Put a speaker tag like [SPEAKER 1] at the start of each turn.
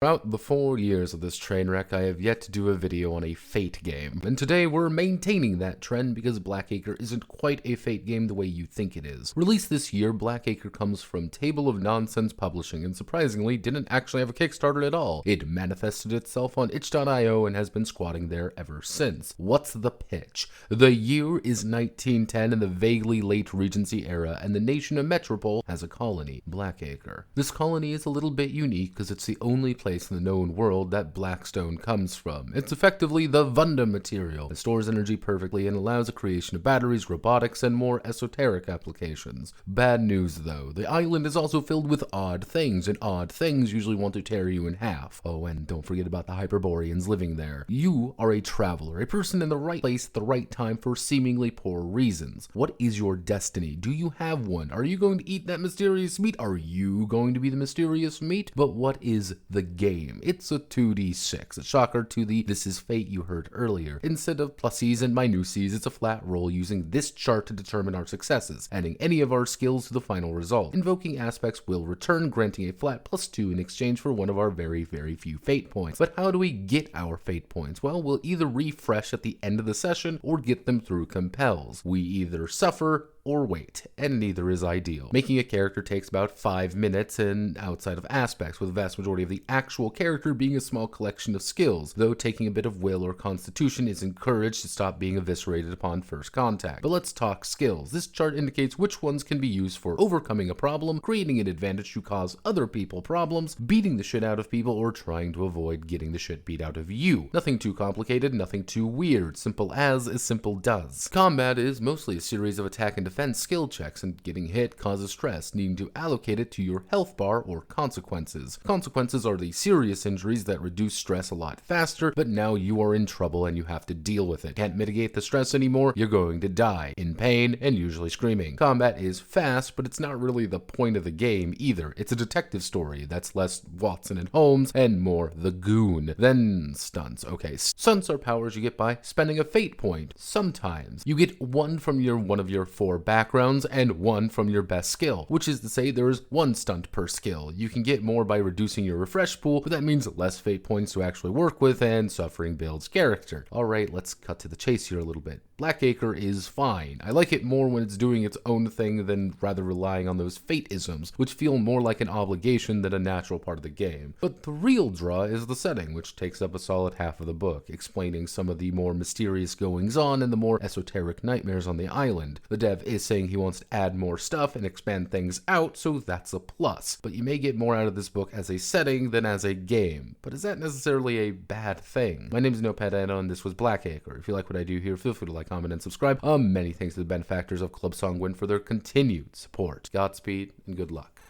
[SPEAKER 1] Throughout the 4 years of this train wreck, I have yet to do a video on a Fate game, and today we're maintaining that trend because Blackacre isn't quite a Fate game the way you think it is. Released this year, Blackacre comes from Table of Nonsense Publishing and surprisingly didn't actually have a Kickstarter at all. It manifested itself on itch.io and has been squatting there ever since. What's the pitch? The year is 1910 in the vaguely late Regency era, and the nation of Metropole has a colony, Blackacre. This colony is a little bit unique because it's the only place in the known world that Blackstone comes from. It's effectively the Vunda material. It stores energy perfectly and allows the creation of batteries, robotics, and more esoteric applications. Bad news though, the island is also filled with odd things, and odd things usually want to tear you in half. Oh, and don't forget about the Hyperboreans living there. You are a traveler, a person in the right place at the right time for seemingly poor reasons. What is your destiny? Do you have one? Are you going to eat that mysterious meat? Are you going to be the mysterious meat? But what is the game? It's a 2d6, a shocker to the "this is fate" you heard earlier. Instead of pluses and minuses, it's a flat roll using this chart to determine our successes, adding any of our skills to the final result. Invoking aspects will return, granting a flat +2 in exchange for one of our very few fate points. But how do we get our fate points? Well, we'll either refresh at the end of the session or get them through compels. We either suffer or wait, and neither is ideal. Making a character takes about 5 minutes and outside of aspects, with the vast majority of the actual character being a small collection of skills, though taking a bit of will or constitution is encouraged to stop being eviscerated upon first contact. But let's talk skills. This chart indicates which ones can be used for overcoming a problem, creating an advantage to cause other people problems, beating the shit out of people, or trying to avoid getting the shit beat out of you. Nothing too complicated, nothing too weird. Simple as simple does. Combat is mostly a series of attack and defense skill checks, and getting hit causes stress, needing to allocate it to your health bar or consequences. Consequences are the serious injuries that reduce stress a lot faster, but now you are in trouble and you have to deal with it. Can't mitigate the stress anymore, you're going to die, in pain and usually screaming. Combat is fast, but it's not really the point of the game either. It's a detective story that's less Watson and Holmes and more the Goon. Then stunts. Okay, stunts are powers you get by spending a fate point. Sometimes you get one from one of your 4 backgrounds and 1 from your best skill, which is to say there is 1 stunt per skill. You can get more by reducing your refresh pool, but that means less fate points to actually work with, and suffering builds character. Alright, let's cut to the chase here a little bit. Blackacre is fine. I like it more when it's doing its own thing than rather relying on those fate-isms, which feel more like an obligation than a natural part of the game. But the real draw is the setting, which takes up a solid half of the book, explaining some of the more mysterious goings-on and the more esoteric nightmares on the island. The dev is saying he wants to add more stuff and expand things out, so that's a plus. But you may get more out of this book as a setting than as a game. But is that necessarily a bad thing? My name is Notepad, and this was Blackacre. If you like what I do here, feel free to like, comment, and subscribe. Many thanks to the benefactors of Club Songwin for their continued support. Godspeed and good luck.